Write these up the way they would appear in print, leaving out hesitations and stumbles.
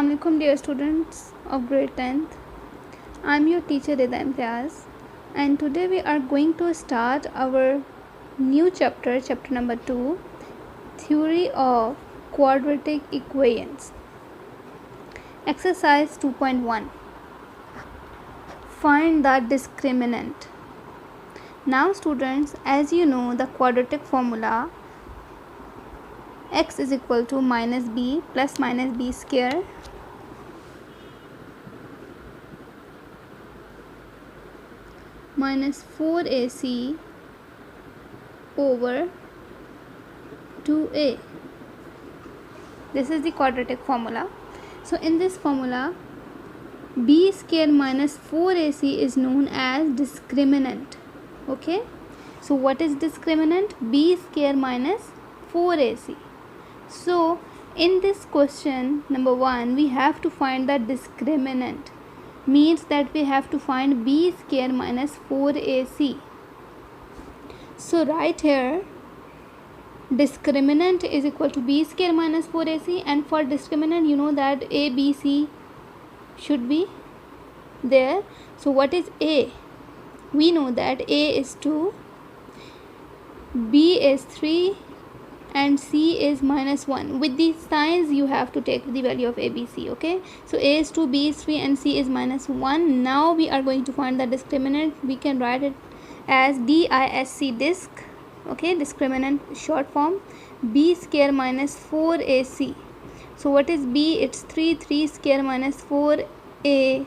Assalamualaikum dear students of grade 10th. I am your teacher Rida Imtiaz, and today we are going to start our new chapter number 2, Theory of Quadratic Equations. Exercise 2.1. Find the discriminant. Now students, as you know the quadratic formula, x is equal to minus b plus minus b square minus 4ac over 2a. This is the quadratic formula. So in this formula, b square minus 4ac is known as discriminant. Okay, so what is discriminant? B square minus 4ac. So in this question number 1, we have to find the discriminant, means that we have to find b square minus 4ac. So right here, discriminant is equal to b square minus 4ac, and for discriminant you know that a, b, c should be there. So what is a? We know that a is 2, b is 3 and c is minus 1. With these signs you have to take the value of a, b, c. Okay, so a is 2, b is 3 and c is minus 1. Now we are going to find the discriminant. We can write it as DISC, disc. Okay, discriminant short form, b square minus 4ac. So what is b? It's 3 square minus 4ac.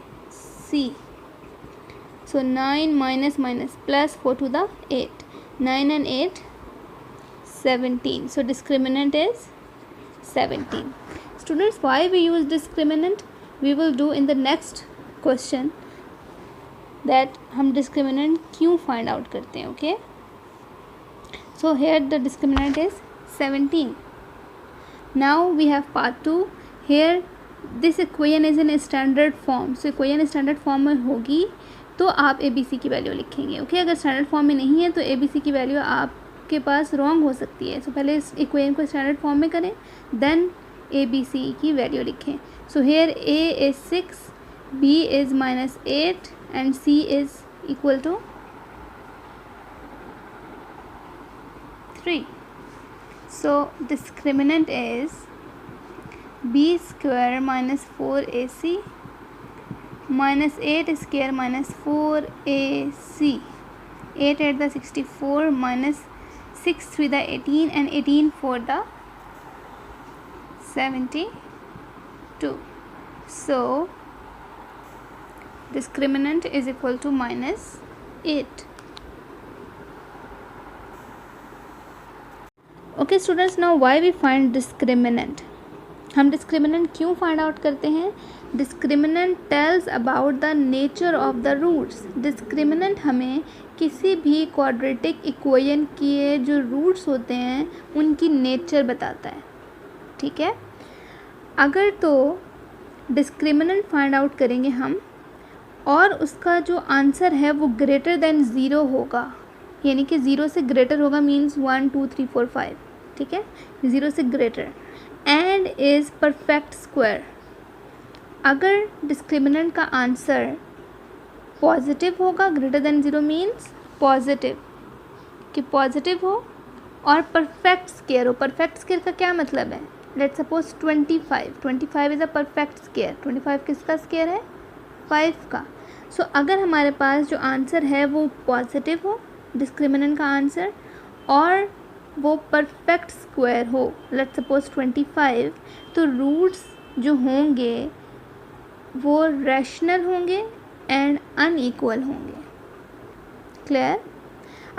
So 9 minus plus 4 to the 8. 9 and 8, 17. So discriminant is 17. Students, why we use discriminant? We will do in the next question that हम discriminant क्यों find out करते हैं. Okay. So here the discriminant is 17. Now we have part 2. Here this equation is in a standard form. So equation standard form में होगी तो आप A B C की value लिखेंगे. ओके, अगर स्टैंडर्ड फॉर्म में नहीं है तो ए बी सी की वैल्यू आपके पास रॉन्ग हो सकती है. सो पहले इस इक्वेशन को स्टैंडर्ड फॉर्म में करें, देन ए बी सी की वैल्यू लिखें. So here A is 6, B is minus 8 and C is equal to 3. So discriminant is B square minus 4ac minus 8 square minus 4ac. 8 8 the 64 minus 6 3 the 18 and 18 4 the 72. So discriminant is equal to minus 8. Okay students, now why we find discriminant? हम discriminant क्यों find out करते हैं? Discriminant tells about the nature of the roots. Discriminant हमें किसी भी quadratic equation के जो roots होते हैं उनकी नेचर बताता है. ठीक है, अगर तो डिस्क्रिमिनेंट फाइंड आउट करेंगे हम और उसका जो आंसर है वो ग्रेटर देन 0 होगा, यानी कि 0 से ग्रेटर होगा, मीन्स 1 2 3 4 5. ठीक है, 0 से greater and is perfect square. अगर डिस्क्रिमिनेंट का आंसर पॉजिटिव होगा, ग्रेटर देन 0 मीन्स पॉजिटिव, कि पॉजिटिव हो और परफेक्ट स्क्वायर हो. परफेक्ट स्क्वायर का क्या मतलब है? Let's suppose 25 is a perfect square. 25 किसका स्क्वायर है? 5 का. सो अगर हमारे पास जो आंसर है वो पॉजिटिव हो, डिस्क्रिमिनेंट का आंसर, और वो परफेक्ट स्क्वायर हो, लेट्स सपोज 25, तो रूट्स जो होंगे वो रैशनल होंगे एंड अनइक्वल होंगे. क्लियर?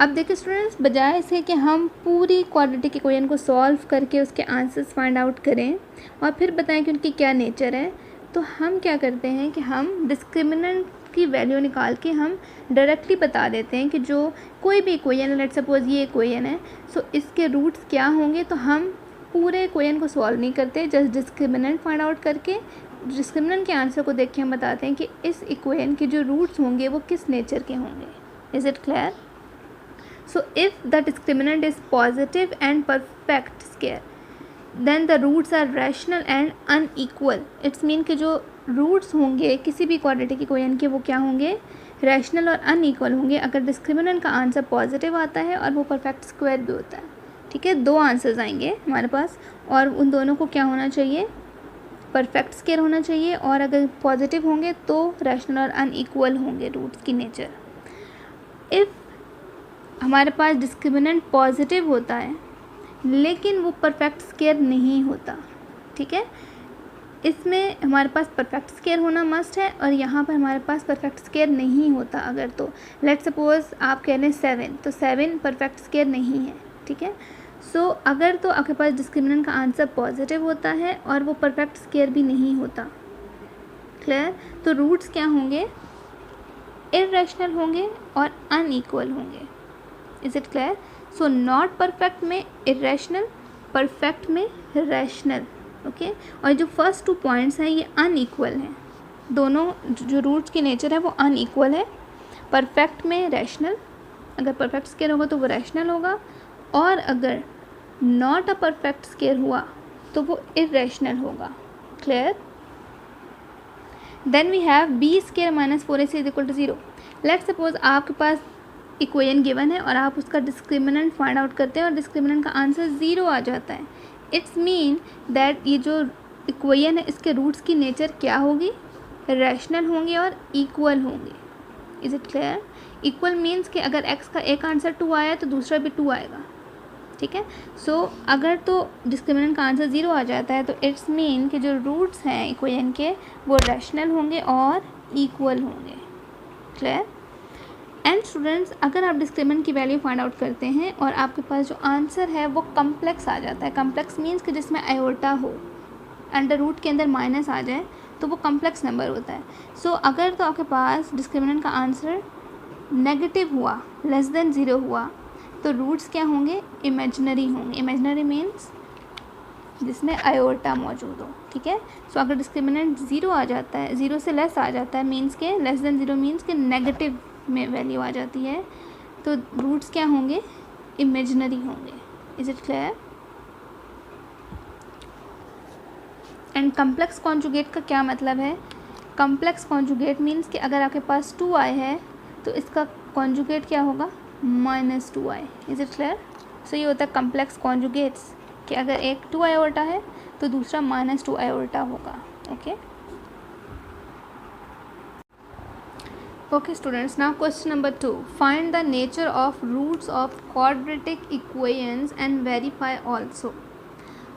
अब देखिए स्टूडेंट्स, बजाय इसे कि हम पूरी क्वाड्रेटिक इक्वेशन को सॉल्व करके उसके आंसर्स फाइंड आउट करें और फिर बताएं कि उनकी क्या नेचर है, तो हम क्या करते हैं कि हम डिस्क्रिमिनेंट की वैल्यू निकाल के हम डायरेक्टली बता देते हैं कि जो कोई भी इक्वेशन है, लेट्स सपोज ये इक्वेशन है, सो इसके रूट्स क्या होंगे. तो हम पूरे इक्वेशन को सॉल्व नहीं करते, जस्ट डिस्क्रिमिनेंट फाइंड आउट करके डिस्क्रिमिनेंट के आंसर को देख के हम बताते हैं कि इस इक्वेशन के जो रूट्स होंगे वो किस नेचर के होंगे. Is it clear? So if the discriminant is positive and perfect square, then the roots are rational and unequal. It's mean कि जो रूट्स होंगे किसी भी क्वाड्रेटिक इक्वेशन के वो क्या होंगे, रैशनल और अनइक्वल होंगे अगर डिस्क्रिमिनेंट का आंसर पॉजिटिव आता है और वो परफेक्ट स्क्वायर भी होता है। ठीक है, दो आंसर्स आएंगे हमारे पास और उन दोनों को क्या होना चाहिए, परफेक्ट स्क्वायर होना चाहिए, और अगर पॉजिटिव होंगे तो रैशनल और अनइक्वल होंगे रूट्स की नेचर। इफ़ हमारे पास डिस्क्रिमिनेंट पॉजिटिव होता है लेकिन वो परफेक्ट स्क्वायर नहीं होता, ठीक है, इसमें हमारे पास परफेक्ट स्क्वायर होना मस्ट है और यहाँ पर हमारे पास परफेक्ट स्क्वायर नहीं होता अगर, तो लेट्स सपोज आप कह रहे हैं 7, तो 7 परफेक्ट स्क्वायर नहीं है। ठीक है, सो अगर तो आपके पास डिस्क्रिमिनेंट का आंसर पॉजिटिव होता है और वो परफेक्ट स्क्वायर भी नहीं होता। क्लियर, तो रूट्स क्या होंगे, इररेशनल होंगे और अनइक्वल होंगे। Is it clear? So not perfect में इररेशनल, परफेक्ट में रैशनल। ओके, और जो फर्स्ट 2 पॉइंट्स हैं ये अनइक्वल हैं, दोनों जो रूट्स की नेचर है वो अनइक्वल है। परफेक्ट में रैशनल, अगर परफेक्ट स्क्वायर होगा तो वो रैशनल होगा, और अगर नॉट अ परफेक्ट स्क्वायर हुआ तो वो इररेशनल होगा। Clear? Then we have B square minus 4ac is equal to 0। Let's suppose आपके पास इक्वेशन गिवन है और आप उसका डिस्क्रिमिनेंट फाइंड आउट करते हैं और डिस्क्रिमिनेंट का आंसर 0 आ जाता है। इट्स मीन दैट ये जो इक्वेशन है इसके रूट्स की नेचर क्या होगी, रैशनल होंगे और इक्वल होंगे। Is it clear? Equal means कि अगर x का एक आंसर 2 आया तो दूसरा भी 2 आएगा। ठीक है, सो अगर तो डिस्क्रिमिनेंट का आंसर 0 आ जाता है तो इट्स मीन कि जो रूट्स हैं इक्वेशन के वो रैशनल होंगे और इक्वल होंगे। क्लियर? एंड स्टूडेंट्स, अगर आप डिस्क्रिमिनेंट की वैल्यू फाइंड आउट करते हैं और आपके पास जो आंसर है वो कम्प्लेक्स आ जाता है, कम्प्लेक्स मीन्स कि जिसमें आयोटा हो, अंडर रूट के अंदर माइनस आ जाए तो वो कम्प्लेक्स नंबर होता है। सो अगर तो आपके पास डिस्क्रिमिनेंट का आंसर नेगेटिव हुआ, लेस देन 0 हुआ, तो रूट्स क्या होंगे, इमेजिनरी होंगे। इमेजिनरी मीन्स जिसमें आयोटा मौजूद हो। ठीक है, सो अगर डिस्क्रिमिनेंट 0 आ जाता है, 0 से लेस आ जाता है, मीन्स के लेस देन 0 मीन्स के नेगेटिव में वैल्यू आ जाती है, तो रूट्स क्या होंगे, इमेजिनरी होंगे। Is it clear? And complex conjugate का क्या मतलब है, कम्प्लेक्स कॉन्जुगेट मीन्स कि अगर आपके पास 2 आए हैं तो इसका कॉन्जुगेट क्या होगा, -2i। Is it clear? सो ये होता है कम्प्लेक्स कॉन्जुगेट्स कि अगर एक 2 आयोटा है तो दूसरा -2 आयोटा होगा। Okay okay students, now question number 2, find the nature of roots of quadratic equations and verify also.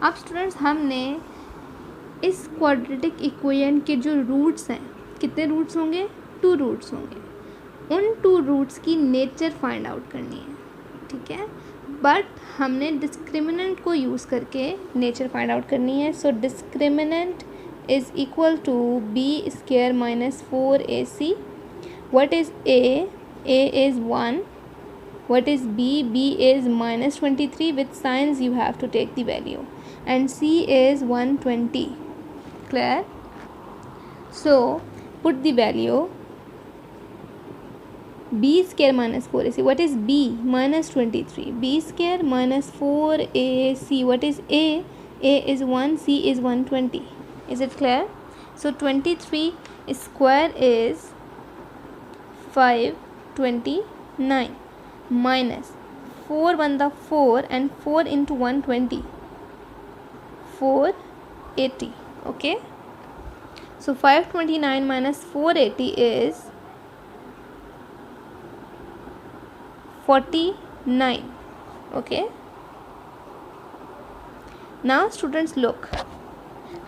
अब स्टूडेंट्स हमने इस क्वाड्रेटिक इक्वेशन के जो रूट्स हैं, कितने रूट्स होंगे, 2 रूट्स होंगे, उन 2 रूट्स की नेचर फाइंड आउट करनी है। ठीक है, बट हमने डिस्क्रिमिनेंट को यूज़ करके नेचर फाइंड आउट करनी है। So discriminant is equal to B square minus 4ac। What is a? A is 1. What is b? B is -23. With signs you have to take the value. And c is 120. Clear? So put the value. B square minus 4ac. What is b? -23. B square minus 4ac. What is a? A is 1. C is 120. Is it clear? So 23 square is 529 minus 4 1 the 4 and 4 into 120, 480. Okay, so 529 minus 480 is 49. Okay, now students look,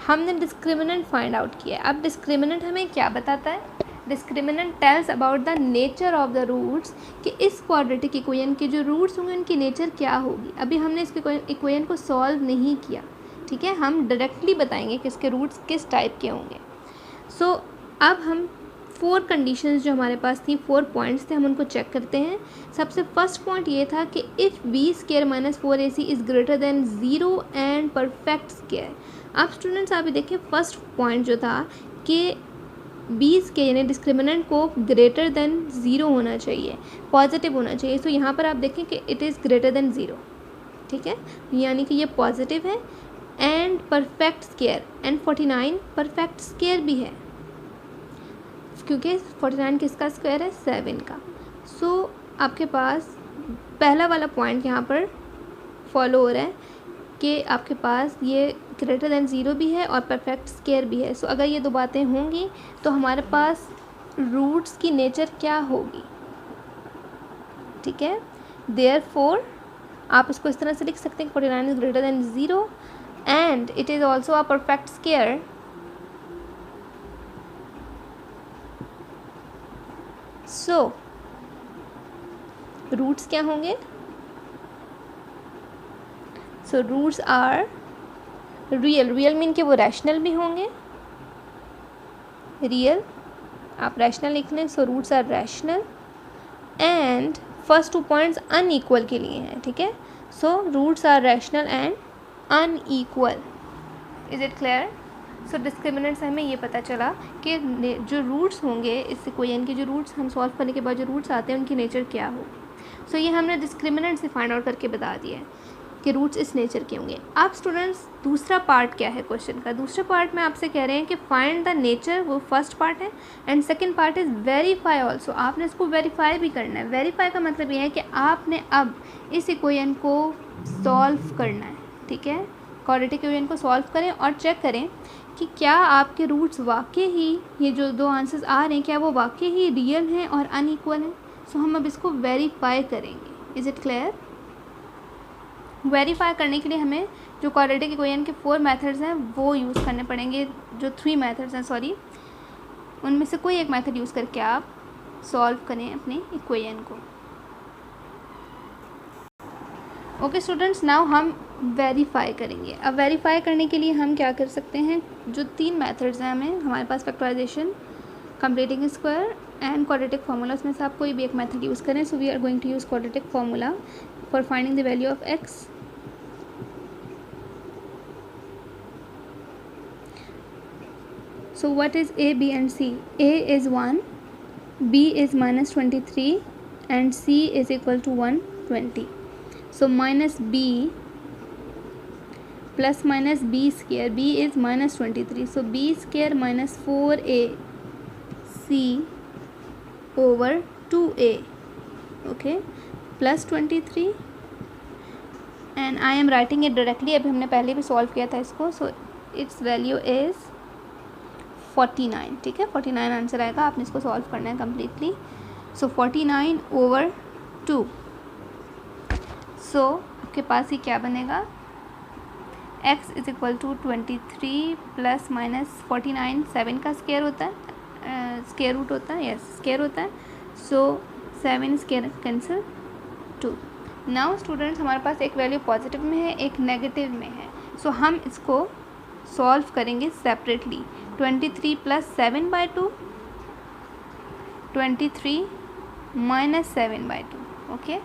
हमने discriminant find out किया है। अब discriminant हमें क्या बताता है, discriminant tells about the nature of the roots, कि इस क्वाड्रेटिक इक्वेशन के जो रूट्स होंगे उनकी नेचर क्या होगी। अभी हमने इस इक्वेशन को सॉल्व नहीं किया। ठीक है, हम डायरेक्टली बताएंगे कि इसके रूट्स किस टाइप के होंगे। सो अब हम 4 कंडीशंस जो हमारे पास थी, 4 पॉइंट्स थे, हम उनको चेक करते हैं। सबसे फर्स्ट पॉइंट ये था कि if B square minus 4ac is greater than 0 and perfect square. अब स्टूडेंट्स आप देखिए, फर्स्ट पॉइंट जो था कि बी स्क्वायर यानी डिस्क्रिमिनेंट को ग्रेटर देन 0 होना चाहिए, पॉजिटिव होना चाहिए। तो यहाँ पर आप देखें कि इट इज़ ग्रेटर देन 0। ठीक है, यानी कि ये पॉजिटिव है and perfect square, and 49 perfect square भी है क्योंकि 49 किसका स्क्वायर है, 7 का। सो आपके पास पहला वाला पॉइंट यहाँ पर फॉलो हो रहा है कि आपके पास ये ग्रेटर देन 0 भी है और परफेक्ट स्क्वायर भी है। सो अगर ये दो बातें होंगी तो हमारे पास रूट्स की नेचर क्या होगी, ठीक है। देयरफॉर आप इसको इस तरह से लिख सकते हैं 49 is greater than 0 and it is also a perfect square. So roots क्या होंगे, so roots are real, real mean कि वो रैशनल भी होंगे, रियल आप रैशनल लिख लें। So roots are rational and first 2 points unequal के लिए हैं, ठीक है। So roots are rational and unequal, is it clear. So discriminant से हमें ये पता चला कि जो रूट्स होंगे इस इक्वेशन के, जो रूट्स हम सॉल्व करने के बाद जो रूट्स आते हैं उनकी नेचर क्या होगी। सो ये हमने डिस्क्रिमिनेंट से फाइंड आउट करके बता दिया है कि रूट्स इस नेचर के होंगे। अब स्टूडेंट्स दूसरा पार्ट क्या है क्वेश्चन का, दूसरा पार्ट में आपसे कह रहे हैं कि फाइंड द नेचर, वो फर्स्ट पार्ट है and second part is verify also. आपने इसको वेरीफाई भी करना है। वेरीफाई का मतलब ये है कि आपने अब इस इक्वेशन को सॉल्व करना है, ठीक है। क्वाड्रेटिक इक्वेशन को सॉल्व करें और चेक करें कि क्या आपके रूट्स वाकई ही, ये जो दो आंसर्स आ रहे हैं, क्या वो वाकई ही रियल हैं और अनइक्वल हैं। सो हम अब इसको वेरीफाई करेंगे। Is it clear. वेरीफाई करने के लिए हमें जो क्वाड्रेटिक इक्वेशन के 4 मेथड्स हैं वो यूज़ करने पड़ेंगे, जो 3 मेथड्स हैं सॉरी, उनमें से कोई एक मेथड यूज़ करके आप सॉल्व करें अपनी इक्वेशन को। ओके स्टूडेंट्स, नाउ हम वेरीफाई करेंगे। अब वेरीफाई करने के लिए हम क्या कर सकते हैं, जो 3 मेथड्स हैं हमारे पास factorization, completing square and quadratic formula, उसमें से आप कोई भी एक मेथड यूज़ करें। So we are going to use quadratic formula for finding the value of X. So what is A, B and C? A is 1, B is -23 and C is equal to 120. So minus B plus minus B square, B is -23. So B square minus 4AC over 2A, okay, plus 23 and I am writing it directly. अभी हमने पहले भी solve किया था इसको. So its value is 49, ठीक है। 49 answer आएगा, आपने इसको सॉल्व करना है कम्प्लीटली। सो 49 over 2, सो आपके पास ये क्या बनेगा, x is equal to 23 plus minus 49, 7 का स्क्वायर होता है, स्क्वायर रूट होता है, यस स्क्वायर होता है। सो 7 स्क्वायर कैंसिल 2। नाउ स्टूडेंट्स हमारे पास एक वैल्यू पॉजिटिव में है, एक नेगेटिव में है। सो हम इसको सॉल्व करेंगे separately. 23 plus 7/2, 23 minus 7/2, okay.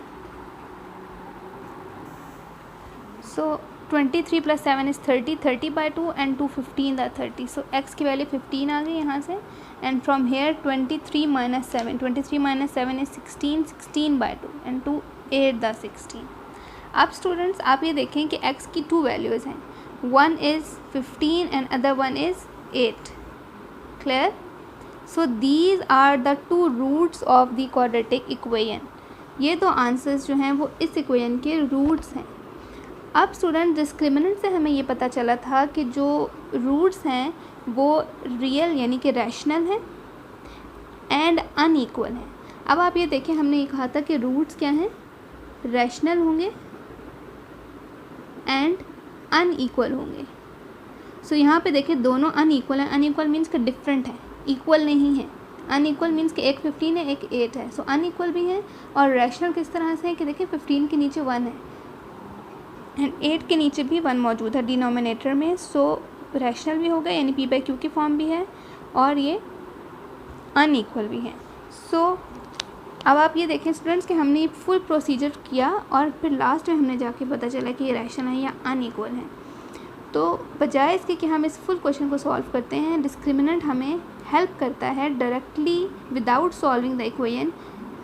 So 23 plus 7 is 30, 30/2 and 2 15 the 30। So x की वैल्यू 15 आ गई यहाँ से and from hair 23 minus 7, 23 minus 7 is 16, 16/2 and 2 8 the 16। अब स्टूडेंट्स आप ये देखें कि x की 2 वैल्यूज़ हैं, one is 15 and other one is 8, clear। so these are the two roots of the quadratic equation। ये दो आंसर्स जो हैं वो इस इक्वेशन के रूट्स हैं। अब स्टूडेंट डिस्क्रिमिनेंट से हमें ये पता चला था कि जो रूट्स हैं वो रियल यानी कि रैशनल हैं एंड अनइक्वल हैं। अब आप ये देखें, हमने ये कहा था कि रूट्स क्या हैं, रैशनल होंगे एंड अनइक्वल होंगे। सो यहाँ पे देखिए दोनों अनइक्वल हैं। अनइक्वल मीन्स कि डिफरेंट है, इक्वल नहीं है। अनइक्वल मीन्स कि एक 15 है एक 8 है। सो अनइक्वल भी है। और रैशनल किस तरह से है कि देखिए 15 के नीचे 1 है एंड 8 के नीचे भी 1 मौजूद है डिनोमिनेटर में। सो रैशनल भी हो गया यानी P/Q की फॉर्म भी है और ये अनइक्वल भी है। सो अब आप ये देखें स्टूडेंट्स कि हमने फुल प्रोसीजर किया और फिर लास्ट में हमने जाके पता चला कि ये रैशनल है या अनइक्वल है। तो बजाय इसके कि हम इस फुल क्वेश्चन को सॉल्व करते हैं, डिस्क्रिमिनेंट हमें हेल्प करता है directly without solving the equation.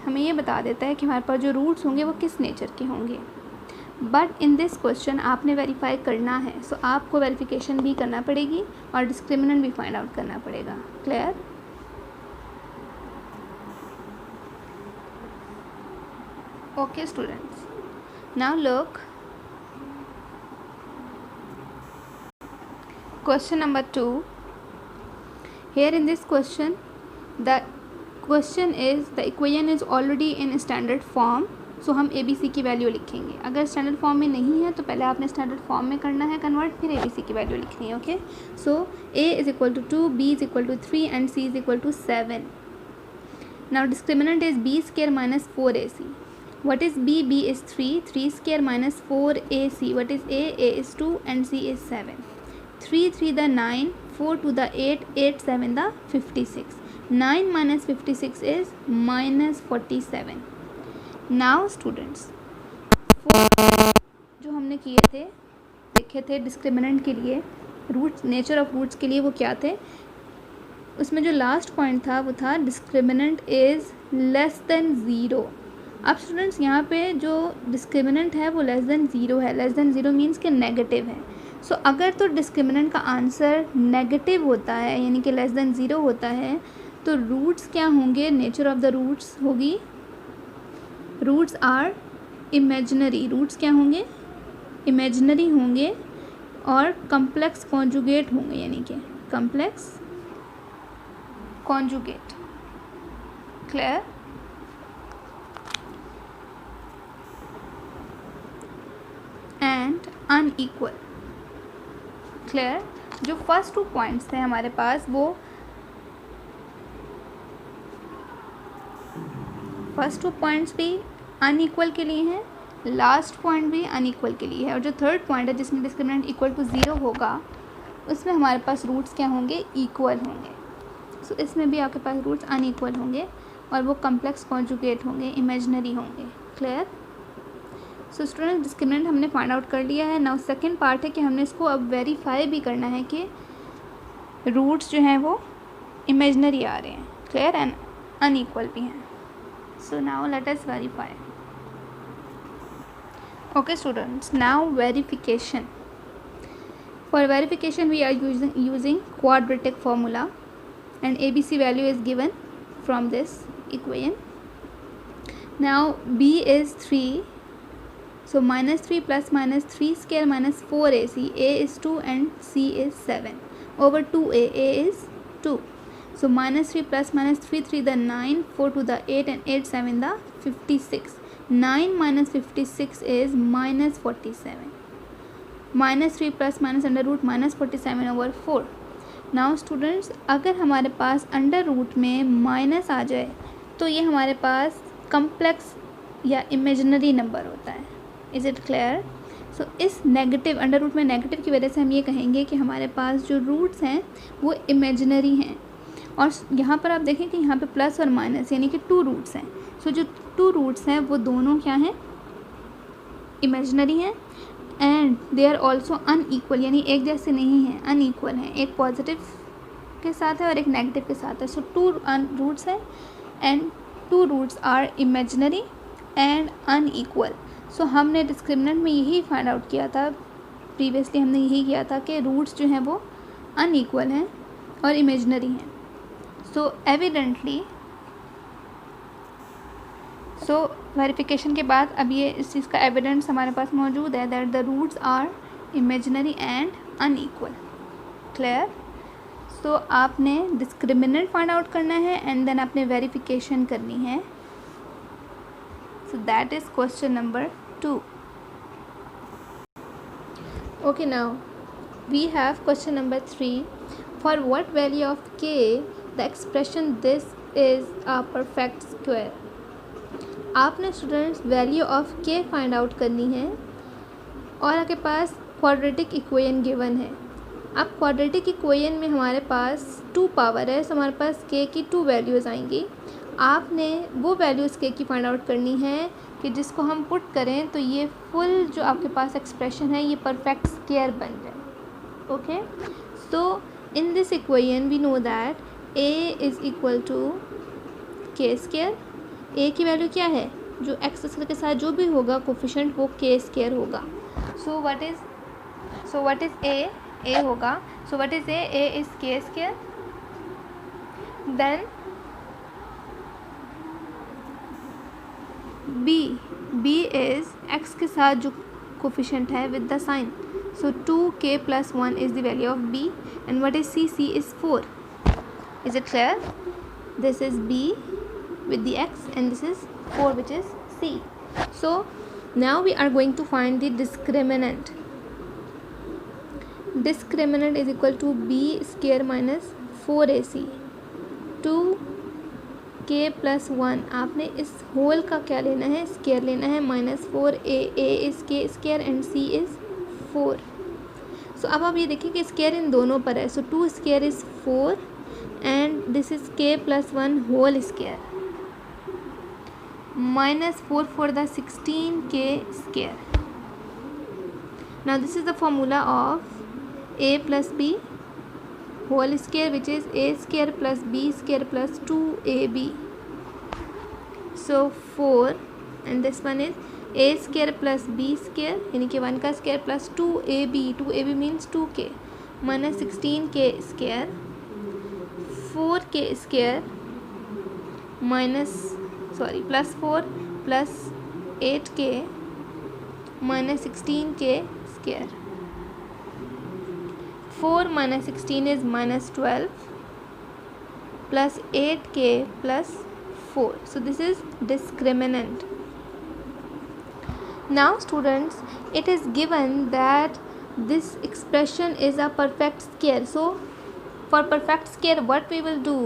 हमें ये बता देता है कि हमारे पास जो रूट्स होंगे वो किस नेचर के होंगे। बट इन दिस क्वेश्चन आपने वेरीफाई करना है, सो आपको वेरिफिकेशन भी करना पड़ेगी और डिस्क्रिमिनेंट भी फाइंड आउट करना पड़ेगा. Clear? Okay students, now look question number 2. Here in this question the question is the equation is already in standard form, so हम ABC की वैल्यू लिखेंगे. अगर स्टैंडर्ड फॉर्म में नहीं है तो पहले आपने स्टैंडर्ड फॉर्म में करना है कन्वर्ट, फिर ABC की वैल्यू लिखनी है. Okay, so A is equal to 2, B is equal to 3 and C is equal to 7. Now discriminant is B square minus 4AC. What is B? B is 3. 3 square minus 4AC. What is A? A is 2 and C is 7. 3 3 the 9, 4 2 the 8, 8 7 the 56. 9 minus 56 is minus 47. Now students, जो हमने किए थे, देखे थे discriminant के लिए, roots, nature of roots के लिए वो क्या थे, उसमें जो लास्ट पॉइंट था वो था discriminant is less than zero. अब स्टूडेंट्स यहाँ पे जो डिस्क्रिमिनेंट है वो लेस देन ज़ीरो है. लेस देन ज़ीरो मीन्स कि नेगेटिव है. सो अगर तो डिस्क्रिमिनेंट का आंसर नेगेटिव होता है, यानी कि लेस देन ज़ीरो होता है, तो रूट्स क्या होंगे, नेचर ऑफ द रूट्स होगी, रूट्स आर इमेजिनरी. रूट्स क्या होंगे, इमेजिनरी होंगे और कम्प्लेक्स कॉन्जुगेट होंगे, यानी कि complex conjugate. Clear? And unequal. Clear? जो फर्स्ट 2 पॉइंट्स थे हमारे पास, वो फर्स्ट 2 पॉइंट्स भी अनइक्वल के लिए हैं, लास्ट पॉइंट भी अनइक्वल के लिए है, और जो थर्ड पॉइंट है जिसमें डिस्क्रिमिनेंट इक्वल टू ज़ीरो होगा, उसमें हमारे पास रूट्स क्या होंगे, इक्वल होंगे. सो इसमें भी आपके पास रूट्स अनइक्वल होंगे और वो कम्प्लेक्स कॉन्जुगेट होंगे, इमेजिनरी होंगे. क्लियर? सो स्टूडेंट, डिस्क्रिमिनेंट हमने फाइंड आउट कर लिया है. नाउ सेकंड पार्ट है कि हमने इसको अब वेरीफाई भी करना है कि रूट्स जो हैं वो इमेजिनरी आ रहे हैं. क्लियर? एंड अनइक्वल भी हैं. So now let us verify. Okay students, now verification. For verification we are using quadratic formula and ABC value is given from this equation. Now B is 3. So minus 3 plus minus 3 square minus 4AC. A is 2 and C is 7 over 2A. A is 2. So minus 3 plus minus 3 3 the 9, 4 to the 8 and 8 7 the 56. 9 minus 56 is minus 47. Minus 3 plus minus under root minus 47 over 4. Now students, अगर हमारे पास under root में minus आ जाए तो ये हमारे पास कम्प्लेक्स या इमेजिनरी नंबर होता है. Is it clear? सो इस नेगेटिव, अंडर रूट में नेगेटिव की वजह से हम ये कहेंगे कि हमारे पास जो रूट्स हैं वो इमेजिनरी हैं. और यहाँ पर आप देखें कि यहाँ पे प्लस और माइनस यानी कि 2 रूट्स हैं. सो जो 2 रूट्स हैं वो दोनों क्या हैं, इमेजिनरी हैं. And they are also unequal, यानी एक जैसे नहीं हैं, अनइक्वल हैं. एक पॉजिटिव के साथ है और एक नेगेटिव के साथ है. सो 2 रूट्स हैं and 2 roots are imaginary and unequal. So हमने डिस्क्रिमिनेंट में यही फाइंड आउट किया था, प्रीवियसली हमने यही किया था कि रूट्स जो हैं वो अनइक्वल हैं और इमेजिनरी हैं. सो एविडेंटली, सो वेरिफिकेशन के बाद अब ये इस चीज़ का एविडेंस हमारे पास मौजूद है that the roots are imaginary and unequal. Clear? So आपने डिस्क्रिमिनेंट फाइंड आउट करना है एंड देन आपने वेरिफिकेशन करनी है. So that is question number 2. Okay, now we have question number 3. For what value of k the expression this is a perfect square. आपने students value of के find out करनी है और आपके पास quadratic equation given है. अब quadratic equation में हमारे पास 2 पावर है, सो हमारे पास के की 2 वैल्यूज़ आएंगी. आपने वो वैल्यूज़ के की फाइंड आउट करनी है कि जिसको हम पुट करें तो ये फुल जो आपके पास एक्सप्रेशन है ये परफेक्ट स्क्वायर बन जाए. Okay, so in this equation we know that a is equal to K square. A की वैल्यू क्या है, जो एक्स स्क्वायर के साथ जो भी होगा कोफिशिएंट वो के स्क्वायर होगा. सो व्हाट इज ए होगा. So what is A is के square. Then B is X के साथ जो कोफिशिएंट है with the sign. So 2k + 1 is the value of b. And what is c is 4. Is it clear. This is b with the x and this is 4 which is c. So now we are going to find the discriminant. Discriminant is equal to b square minus 4ac. 2k + 1 आपने इस whole का क्या लेना है, square लेना है. -4a is k square and c is 4. सो अब आप ये देखिए कि स्क्वायर इन दोनों पर है. So 2 square is 4 and this is k + 1 whole square. -4 for the 16k square. Now this is the formula of a plus b whole square which is a square plus b square plus 2ab. So 4 and this one is a square plus b square यानी कि 1 का square plus 2ab means 2k minus 16k square 4k square plus 4 plus 8k minus 16k square. 4 minus 16 is -12 plus 8k plus 4. So this is discriminant. Now students, it is given that this expression is a perfect square. So for perfect square what we will do,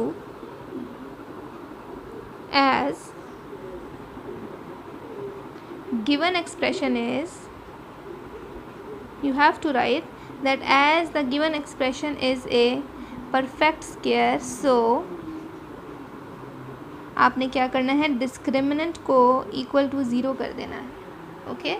as given expression is, you have to write that as the given expression is a perfect square, so आपने क्या करना है, discriminant को equal to 0 कर देना है. Okay.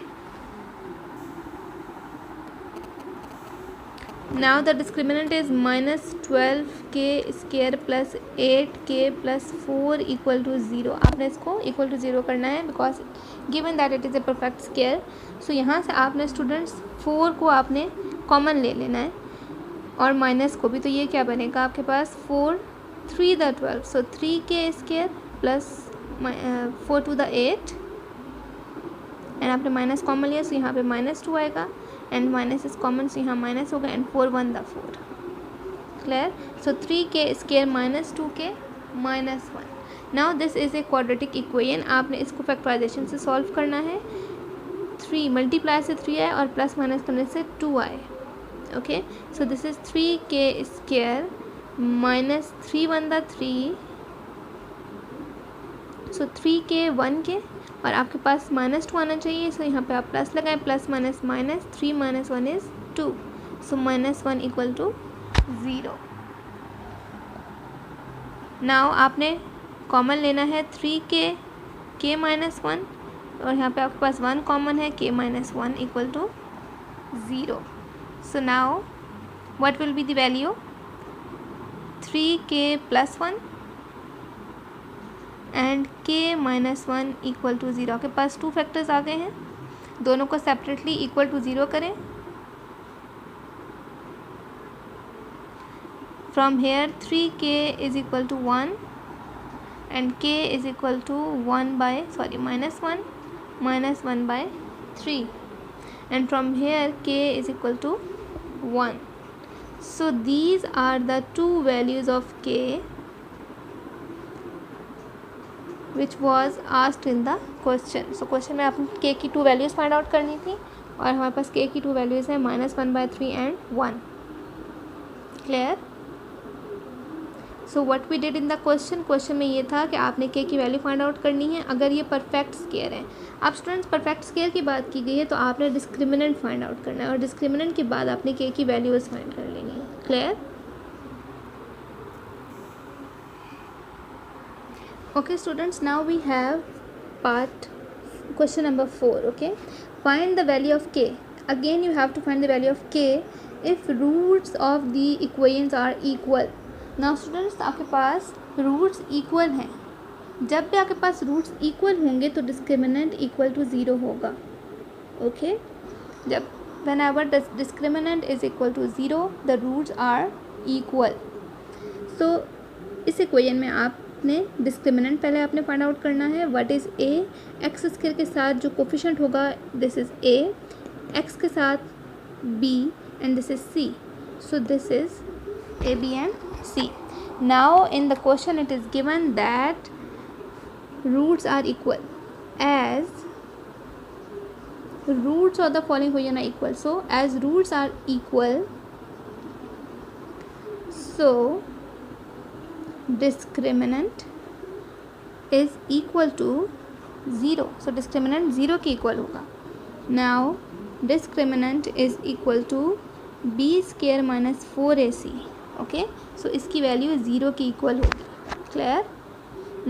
Now the discriminant is -12k square plus 8k plus 4 equal to 0. आपने इसको इक्वल टू 0 करना है because given that it is a perfect square. So यहाँ से आपने स्टूडेंट्स 4 को आपने कॉमन ले लेना है और माइनस को भी. तो ये क्या बनेगा आपके पास 4 3 the 12. So 3k square plus 4 to the 8 and आपने माइनस कॉमन लिया. सो यहाँ पे -2 आएगा and minus is common, so यहाँ minus होगा and 4 1 the 4. Clear? So 3k square minus 2k minus 1. Now this is a quadratic equation. आपने इसको factorisation से सॉल्व करना है. 3 मल्टीप्लाई से 3 आए और प्लस माइनस करने से 2 आए. Okay. So this is 3k square minus 3 1 the 3. So 3k 1k और आपके पास -2 आना चाहिए. सो यहाँ पे आप प्लस लगाएं. Plus minus minus 3 - 1 is 2. So -1 equal to 0. Now आपने कॉमन लेना है 3k k -1 और यहाँ पे आपके पास 1 कॉमन है. k - 1 equal to 0. So now what will be the value 3k + 1 and k - 1 equal to 0. आपके पास 2 फैक्टर्स आ गए हैं. दोनों को सेपरेटली इक्वल टू 0 करें. From here 3k is equal to 1 and k is equal to -1/3 and from here k is equal to 1. So these are the 2 values of k which was asked in the question. So question में आपने k की 2 values find out करनी थी और हमारे पास k की 2 values है -1/3 and 1. Clear. So what we did in the question में ये था कि आपने k की वैल्यू फाइंड आउट करनी है अगर ये परफेक्ट स्क्वायर है. अब स्टूडेंट्स परफेक्ट स्क्वायर की बात की गई है तो आपने डिस्क्रिमिनेंट फाइंड आउट करना है और डिस्क्रिमिनेंट के बाद आपने k की वैल्यूज़ फाइंड कर लेनी है. Clear. Okay students, now we have question number 4. Okay, find the value of k. Again you have to find the value of k if roots of the equations are equal. Now students, आपके पास roots equal हैं जब भी आपके पास roots equal होंगे तो discriminant equal to 0 होगा. Okay, जब whenever discriminant is equal to 0 the roots are equal. so इस इक्वेशन में आपने डिस्क्रिमिनेंट पहले आपने फाइंड आउट करना है. What is a, X square के साथ जो कोफिशिएंट होगा दिस इज़ ए, एक्स के साथ B and this is C. So this is A B and C. Now in the question it is given that roots are equal as roots of the following equation are equal. So as roots are equal, so discriminant is equal to 0. So discriminant 0 के equal होगा. Now discriminant is equal to b square minus 4ac. okay, so इसकी value 0 की equal होगी. clear?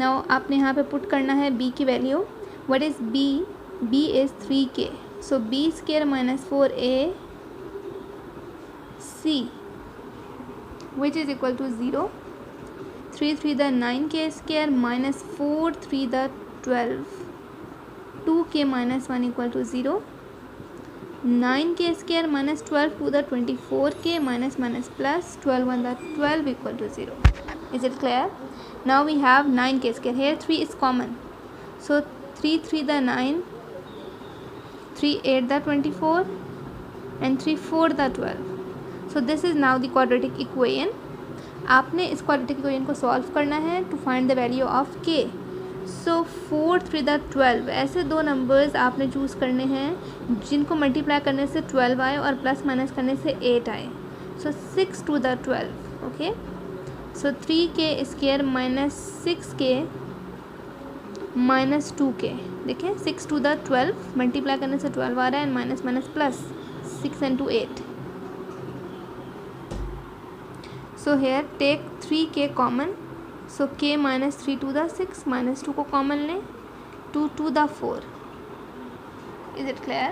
now आपने यहाँ पे put करना है b की value. what is b? b is 3k. so b square minus 4ac which is equal to 0. 3 3 the 9k square minus 4 3 the 12. 2k minus 1 equal to 0. 9k square minus 12 to the 24k minus minus plus 12 1 the 12 equal to 0. Is it clear? Now we have 9k square. Here 3 is common. So 3 3 the 9, 3 8 the 24 and 3 4 the 12. So this is now the quadratic equation. आपने इस quadratic equation को solve करना है to find the value of k. So 4 3 the 12 ऐसे दो numbers आपने choose करने हैं जिनको मल्टीप्लाई करने से 12 आए और प्लस माइनस करने से 8 आए. So 6 to the 12. Okay, so 3k square minus 6k minus 2k. देखें 6 to the 12 मल्टीप्लाई करने से 12 आ रहा है and minus minus plus 6 into 8. So here take 3k common. So k minus 3 to the 6 minus 2 को कॉमन लें 2 to the 4. Is it clear?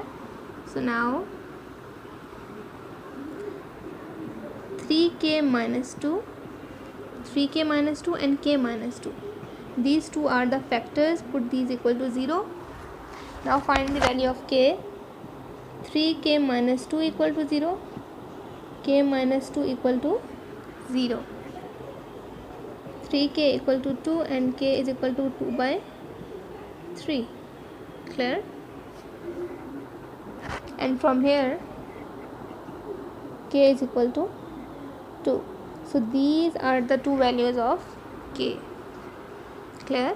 So now 3k minus 2, 3k minus 2 and k minus 2. These two are the factors. Put these equal to 0. Now find the value of k. 3k minus 2 equal to 0. k minus 2 equal to 0. 3k equal to 2 and k is equal to 2 by 3. Clear? And from here k is equal to 2. So these are the two values of k. Clear?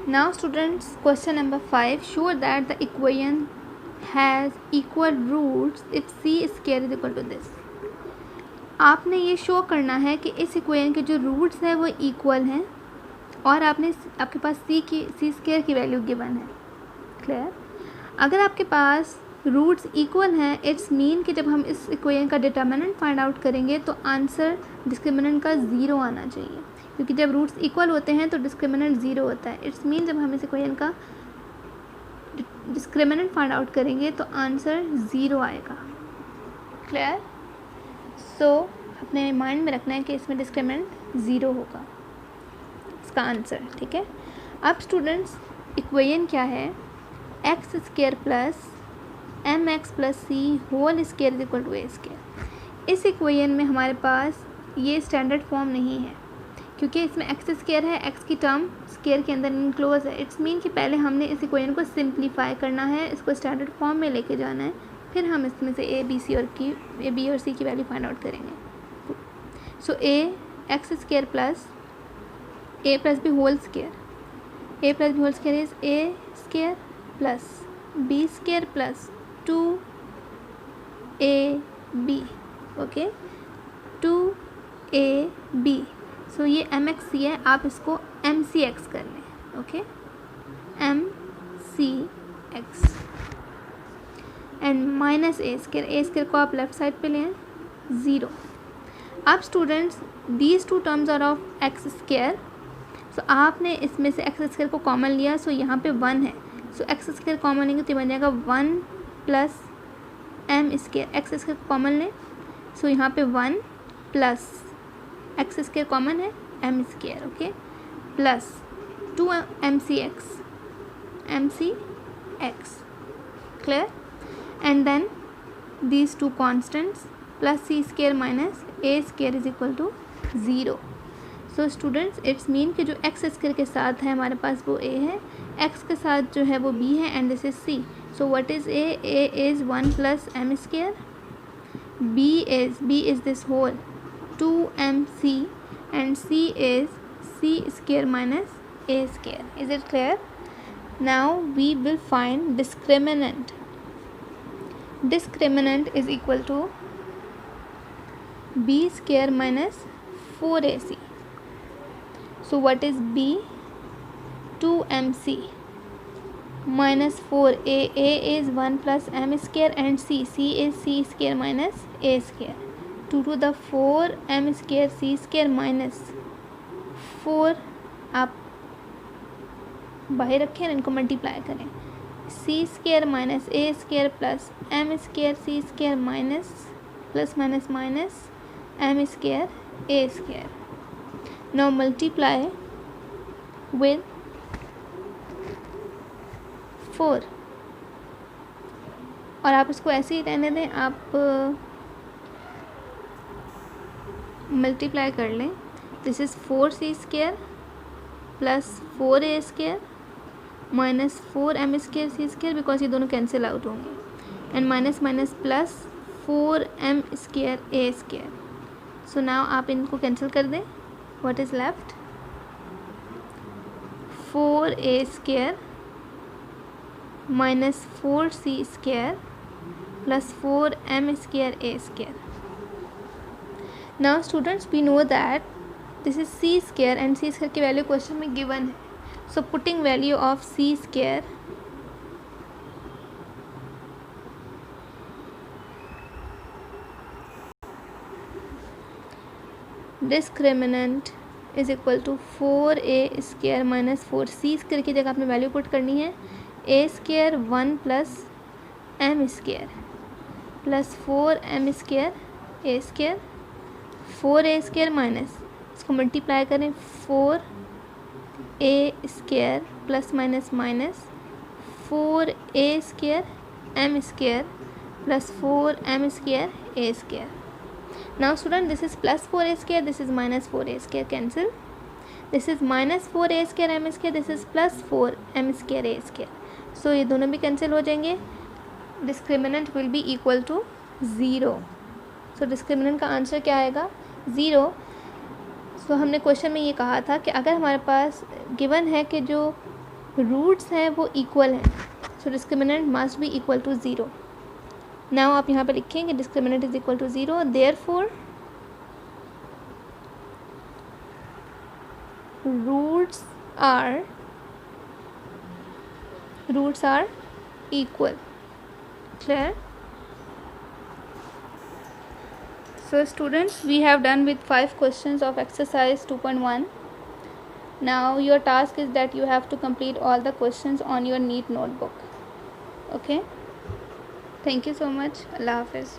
Now students, question number 5. Show that the equation has equal roots if c square is equal to this. आपने ये show करना है कि इस equation के जो roots हैं वो इक्वल हैं और आपके पास सी स्क्वायर की वैल्यू गिवन है. क्लियर? अगर आपके पास रूट्स इक्वल हैं इट्स मीन कि जब हम इस इक्वेशन का डिटर्मिनेंट फाइंड आउट करेंगे तो आंसर डिस्क्रिमिनेंट का 0 आना चाहिए, क्योंकि जब रूट्स इक्वल होते हैं तो डिस्क्रिमिनेंट 0 होता है. इट्स मीन जब हम इस इक्वेशन का डिस्क्रिमिनेंट फाइंड आउट करेंगे तो आंसर 0 आएगा. क्लियर? सो अपने माइंड में रखना है कि इसमें डिस्क्रिमिनेंट 0 होगा इसका आंसर. ठीक है. अब स्टूडेंट्स इक्वेशन क्या है? X square plus M X plus C whole square is equal to A square. इस इक्वेशन में हमारे पास ये स्टैंडर्ड फॉर्म नहीं है क्योंकि इसमें एक्स स्क्वायर है, एक्स की टर्म स्क्वायर के अंदर इनक्लोज है. इट्स मीन कि पहले हमने इस इक्वेशन को सिंप्लीफाई करना है, इसको स्टैंडर्ड फॉर्म में लेके जाना है, फिर हम इसमें से ए बी और सी की वैल्यू फाइंड आउट करेंगे. So A X square plus A plus B whole square. A plus B whole square is A square plus B square plus 2ab. Okay, 2ab. So ये M x सी है, आप इसको M C X कर लें. Okay, M C X and minus A square को आप left side पे लें 0. अब students these two terms are of X square. So आपने इसमें से एक्स स्क्वायर को कॉमन लिया, सो यहाँ पे 1 है. सो एक्स स्क्वायर कॉमन लेंगे तो बन जाएगा 1 plus M square, X square common लें, सो यहाँ पे 1 प्लस एक्स स्केयर कॉमन है M square, okay, plus 2 M C X clear, and then these two constants plus c square minus a square is equal to 0. So students it's mean कि जो x square के साथ है हमारे पास वो a है, x के साथ जो है वो b है, and this is c. So what is a? A is 1 plus m square, b is this whole 2mc, and c is c square minus a square. Is it clear? Now we will find discriminant. Discriminant is equal to b square minus 4ac. So what is b? 2mc minus 4a. A is 1 plus m square, and c is c square minus a square. 2 to the 4 m square c square minus 4, आप बाहर रखें, इनको multiply करें, C square minus A square plus M square C square minus plus minus minus M square A square. Now multiply with 4, और आप इसको ऐसे ही रहने दें, आप मल्टीप्लाई कर लें. This is 4c square plus 4a square minus 4m square C square, because ये दोनों कैंसिल आउट होंगे, and minus minus plus 4m square A square. So now आप इनको कैंसिल कर दें. What is left? 4a square minus 4c square plus 4m square A square. Now students we know that this is c square, and c square की value question में given है. So putting value of c square, discriminant is equal to 4a square minus 4c square की जगह आपने value put करनी है. a square 1 plus m square plus 4m square a square, 4a square minus इसको multiply करें 4a square plus minus minus 4a square m square plus 4m square a square. Now student this is plus 4a square, this is minus 4a square, cancel. This is minus 4a square m square, this is plus 4m square a square. So ये दोनों भी cancel हो जाएंगे. Discriminant will be equal to 0. So discriminant का answer क्या आएगा? 0. सो हमने question में ये कहा था कि अगर हमारे पास गिवन है कि जो रूट्स हैं वो इक्वल हैं, so discriminant must be equal to 0. Now आप यहाँ पे लिखेंगे discriminant is equal to 0, therefore roots are equal. Clear? So students, we have done with 5 questions of exercise 2.1. Now your task is that you have to complete all the questions on your NEET notebook. Okay? Thank you so much. Allah Hafiz.